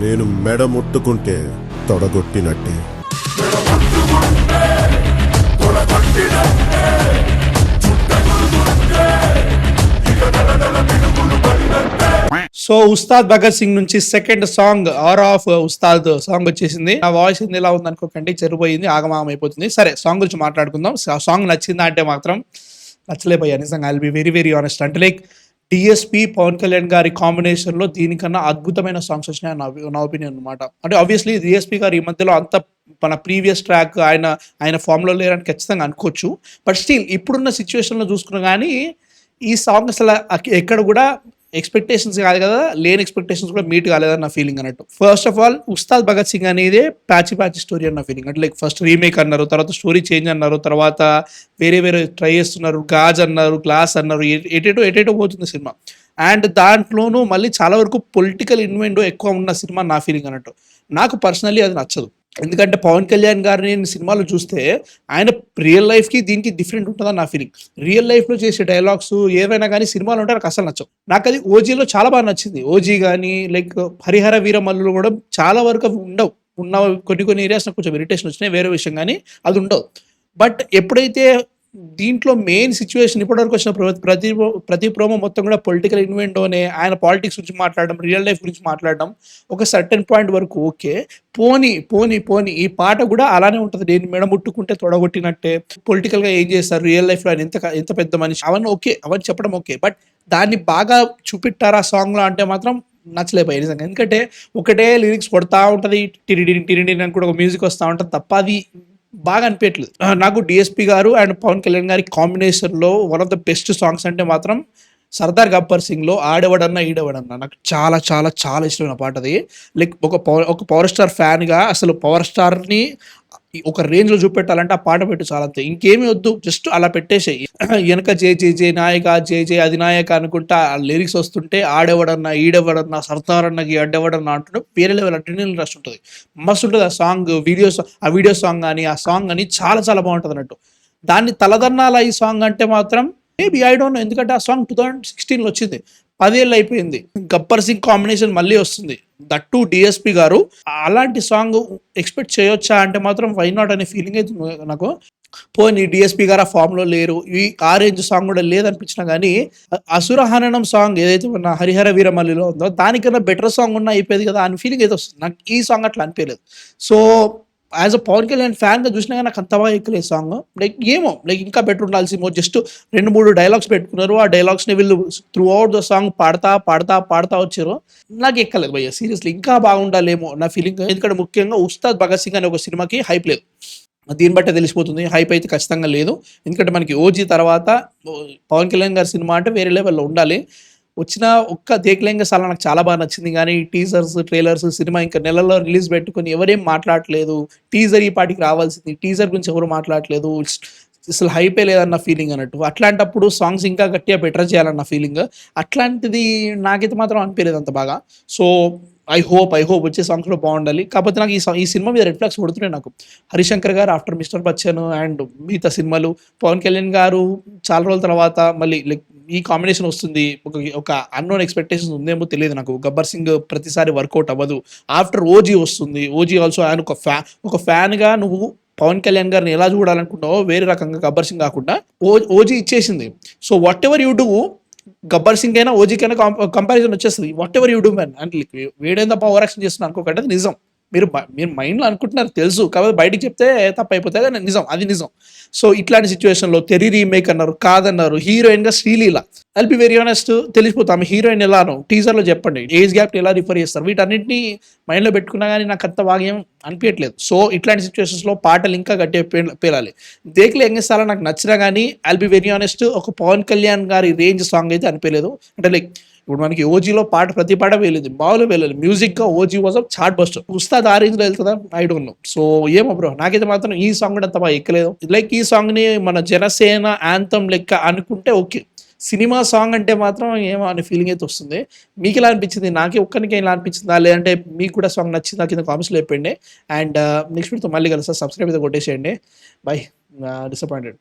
నేను మెడ ముట్టుకుంటే తొడగొట్టినట్టే. సో ఉస్తాద్ భగత్ సింగ్ నుంచి సెకండ్ సాంగ్ ఆర్ ఆఫ్ ఉస్తాద్ సాంగ్ వచ్చేసింది. ఆ వాయిస్ ఎలా ఉంది అనుకోకండి, చెరిపోయింది, ఆగమాగం అయిపోతుంది. సరే, సాంగ్ గురించి మాట్లాడుకుందాం. సాంగ్ నచ్చిందా అంటే మాత్రం నచ్చలేపోయా నిజంగా. I will be very very honest. అంటే లైక్ డిఎస్పి పవన్ కళ్యాణ్ గారి కాంబినేషన్ లో దీనికన్నా అద్భుతమైన సాంగ్స్ వచ్చినాయి నా ఒపీనియన్ అనమాట. అంటే ఆబ్వియస్లీ డిఎస్పి గారు ఈ మధ్యలో అంత మన ప్రీవియస్ ట్రాక్ ఆయన ఫామ్ లో లేరని ఖచ్చితంగా అనుకోవచ్చు. బట్ స్టిల్ ఇప్పుడున్న సిచ్యువేషన్ లో చూసుకున్నా కానీ ఈ సాంగ్ అసలు ఎక్కడ కూడా ఎక్స్పెక్టేషన్స్ కాదు కదా, లేని ఎక్స్పెక్టేషన్స్ కూడా మీట్ కాలేదని నా ఫీలింగ్ అన్నట్టు. First of all Ustaad Bhagat Singh అనేది ప్యాచి స్టోరీ అన్న ఫీలింగ్. అంటే లైక్ ఫస్ట్ రీమేక్ అన్నారు, తర్వాత స్టోరీ చేంజ్ అన్నారు, తర్వాత వేరే ట్రై చేస్తున్నారు, గాజ్ అన్నారు, గ్లాస్ అన్నారు, ఎటేటో పోతుంది సినిమా. అండ్ దాంట్లోనూ మళ్ళీ చాలా వరకు పొలిటికల్ ఇన్వెండో ఎక్కువ ఉన్న సినిమా నా ఫీలింగ్ అన్నట్టు. నాకు పర్సనల్లీ అది నచ్చదు. ఎందుకంటే పవన్ కళ్యాణ్ గారిని సినిమాలో చూస్తే ఆయన రియల్ లైఫ్కి దీనికి డిఫరెంట్ ఉంటుందని నా ఫీలింగ్. రియల్ లైఫ్లో చేసే డైలాగ్స్ ఏవైనా కానీ సినిమాలు ఉంటే నాకు అసలు నచ్చవు. నాకు అది ఓజీలో చాలా బాగా నచ్చింది. ఓజీ కానీ లైక్ హరిహర వీరమల్లులో కూడా చాలా వరకు ఉండవు. ఉన్న కొన్ని ఏరియాస్ నాకు కొంచెం ఇరిటేషన్ వచ్చినాయి, వేరే విషయం, కానీ అది ఉండవు. బట్ ఎప్పుడైతే దీంట్లో మెయిన్ సిచ్యువేషన్ ఇప్పటివరకు వచ్చిన ప్రతి ప్రోమో మొత్తం కూడా పొలిటికల్ ఇన్వెంటోనే, ఆయన పాలిటిక్స్ గురించి మాట్లాడడం, రియల్ లైఫ్ గురించి మాట్లాడడం, ఒక సర్టెన్ పాయింట్ వరకు ఓకే. పోనీ పోనీ పోనీ ఈ పాట కూడా అలానే ఉంటుంది. నేను మెడ ముట్టుకుంటే తొడగొట్టినట్టే, పొలిటికల్గా ఏం చేస్తారు, రియల్ లైఫ్లో ఆయన ఎంత పెద్ద మనిషి, అవన్నీ ఓకే, అవన్నీ చెప్పడం ఓకే. బట్ దాన్ని బాగా చూపెట్టారా సాంగ్లో అంటే మాత్రం నచ్చలేపోయాయి నిజంగా. ఎందుకంటే ఒకటే లిరిక్స్ కొడతా ఉంటుంది, టిరిడి అని కూడా ఒక మ్యూజిక్ వస్తూ ఉంటుంది తప్ప అది బాగా అనిపించట్లేదు నాకు. డిఎస్పి గారు అండ్ పవన్ కళ్యాణ్ గారి కాంబినేషన్లో one of the best songs అంటే మాత్రం సర్దార్ గబ్బర్ సింగ్లో ఆడేవాడన్నా ఈడేవాడన్నా నాకు చాలా చాలా చాలా ఇష్టమైన పాట అది. లైక్ ఒక పవర్ స్టార్ ఫ్యాన్గా అసలు పవర్ స్టార్ని ఒక రేంజ్లో చూపెట్టాలంటే ఆ పాట పెట్టు చాలా, అంతే, ఇంకేమీ వద్దు, జస్ట్ అలా పెట్టేసేయి. వెనక జే జే జే నాయక జే జే అధినాయక అనుకుంటా ఆ లిరిక్స్ వస్తుంటే ఆడేవాడన్నా ఈడేవాడన్నా సర్దార్ అన్నకి అడ్డేవాడన్నా అంటుంటే వేరే లెవెల్ అంటే ఇంట్రెస్ట్ ఉంటుంది, మస్తు ఉంటుంది. ఆ సాంగ్ ఆ వీడియో సాంగ్ కానీ ఆ సాంగ్ కానీ చాలా చాలా బాగుంటుంది అన్నట్టు. దాన్ని తలదన్నాల ఈ సాంగ్ అంటే మాత్రం మేబీ ఐ డోంట్ నో, ఎందుకంటే ఆ సాంగ్ 2016లో వచ్చింది, 10 ఏళ్ళు అయిపోయింది. గబ్బర్ సింగ్ కాంబినేషన్ మళ్ళీ వస్తుంది, దట్టు డిఎస్పి గారు. అలాంటి సాంగ్ ఎక్స్పెక్ట్ చేయొచ్చా అంటే మాత్రం వై నాట్ అనే ఫీలింగ్ అయితే నాకు. పోనీ డిఎస్పి గారు ఆ ఫామ్ లో లేరు, ఈ ఆరెంజ్ సాంగ్ కూడా లేదనిపించినా కానీ అసురహననం సాంగ్ ఏదైతే ఉన్న హరిహర వీరమల్లిలో ఉందో దానికన్నా బెటర్ సాంగ్ ఉన్నా అయిపోయేది కదా అని ఫీలింగ్ అయితే వస్తుంది నాకు. ఈ సాంగ్ అట్లా అనిపించలేదు. So as a Pawan Kalyan ఫ్యాన్గా చూసినా కానీ నాకు అంత బాగా ఎక్కలేదు సాంగ్. లైక్ ఏమో లైక్ ఇంకా బెటర్ ఉండాల్సిందో, జస్ట్ 2-3 డైలాగ్స్ పెట్టుకున్నారు, ఆ డైలాగ్స్ని వీళ్ళు త్రూ అవుట్ ద సాంగ్ పాడతా వచ్చారు. నాకు ఎక్కలేదు భయ్య, సీరియస్లీ ఇంకా బాగుండాలేమో నా ఫీలింగ్. ఎందుకంటే ముఖ్యంగా ఉస్తాద్ భగత్ సింగ్ అనే ఒక సినిమాకి హైప్ లేదు, దీన్ని బట్టే తెలిసిపోతుంది. హైప్ అయితే ఖచ్చితంగా లేదు. ఎందుకంటే మనకి ఓజీ తర్వాత పవన్ కళ్యాణ్ గారి సినిమా అంటే వేరే లెవెల్లో ఉండాలి. వచ్చిన ఒక్క దేక్లేంగ సాలా నాకు చాలా బాగా నచ్చింది, కానీ టీజర్స్ ట్రైలర్స్ సినిమా ఇంకా నెలలో రిలీజ్ పెట్టుకుని ఎవరేం మాట్లాడట్లేదు. టీజర్ ఈ పాటికి రావాల్సింది, టీజర్ గురించి ఎవరు మాట్లాడట్లేదు, అసలు హైపే లేదన్న ఫీలింగ్ అన్నట్టు. అట్లాంటప్పుడు సాంగ్స్ ఇంకా గట్టిగా బెటర్ చేయాలన్న ఫీలింగ్. అట్లాంటిది నాకైతే మాత్రం అనిపించలేదు అంత బాగా. సో ఐ హోప్ వచ్చే సాంగ్స్లో బాగుండాలి. కాకపోతే నాకు ఈ సినిమా మీద రెడ్ ఫ్లాగ్స్ పడుతున్నాయి నాకు. హరిశంకర్ గారు ఆఫ్టర్ మిస్టర్ బచ్చన్ అండ్ మిగతా సినిమాలు, పవన్ కళ్యాణ్ గారు చాలా రోజుల తర్వాత మళ్ళీ లైక్ ఈ కాంబినేషన్ వస్తుంది, ఒక అన్నోన్ ఎక్స్పెక్టేషన్స్ ఉందేమో తెలియదు నాకు. గబ్బర్ సింగ్ ప్రతిసారి వర్కౌట్ అవ్వదు. ఆఫ్టర్ ఓజీ వస్తుంది, ఓజీ ఆల్సో ఆయన ఒక ఫ్యాన్గా నువ్వు పవన్ కళ్యాణ్ గారిని ఎలా చూడాలనుకుంటావో వేరే రకంగా గబ్బర్ సింగ్ కాకుండా ఓజీ ఇచ్చేసింది. So what ever you do, Gabbar Singh అయినా ఓజీకైనా కంపారిజన్ వచ్చేస్తుంది. What ever you do man అంటే వేడేం తప్ప ఓవర్ యాక్షన్ చేస్తున్నా అనుకోకండి, అది నిజం. మీరు మైండ్లో అనుకుంటున్నారు తెలుసు, కాబట్టి బయటికి చెప్తే తప్ప అయిపోతుంది, కానీ నిజం, అది నిజం. సో ఇట్లాంటి సిచ్యువేషన్లో తెరి రీమేక్ అన్నారు, కాదన్నారు, హీరోయిన్గా Sreeleela, I'll be very honest, తెలిసిపోతాం హీరోయిన్ ఎలానో టీజర్లో చెప్పండి, ఏజ్ గ్యాప్ ఎలా రిఫర్ చేస్తారు, వీటన్నింటినీ మైండ్లో పెట్టుకున్నా కానీ నాకు అంత బాగా ఏం అనిపించట్లేదు. సో ఇట్లాంటి సిచ్యువేషన్స్లో పాటలు ఇంకా గట్టిగా పేలాలి. దేక్లే ఎంగేస్తారా నాకు నచ్చినా కానీ ఐల్ బి వెరీ ఆనెస్ట్, ఒక పవన్ కళ్యాణ్ గారి రేంజ్ సాంగ్ అయితే అనిపించలేదు. అంటే లైక్ ఇప్పుడు మనకి ఓజీలో ప్రతి పాట వేయలేదు, బాగా వేయలేదు. మ్యూజిక్గా OG was chartbuster. Ustaad ఆ రేంజ్లో వెళ్తుందా ఐ డోంట్ నో. సో ఏమో బ్రో, నాకైతే మాత్రం ఈ సాంగ్ కూడా అంత బాగా ఎక్కలేదు. లైక్ ఈ సాంగ్ని మన జనసేన యాంథమ్ లెక్క అనుకుంటే ఓకే, సినిమా సాంగ్ అంటే మాత్రం ఏమో అనే ఫీలింగ్ అయితే వస్తుంది. మీకు ఎలా అనిపించింది? నాకే ఒక్కరికి ఎలా అనిపించిందా, లేదంటే మీకు కూడా సాంగ్ నచ్చిందా కింద కామెంట్స్లో చెప్పండి. అండ్ నెక్స్ట్ వీడియోతో మళ్ళీ కలుస్తా. సబ్స్క్రైబ్ అయితే కొట్టేసేయండి. బై. డిసప్పాయింటెడ్.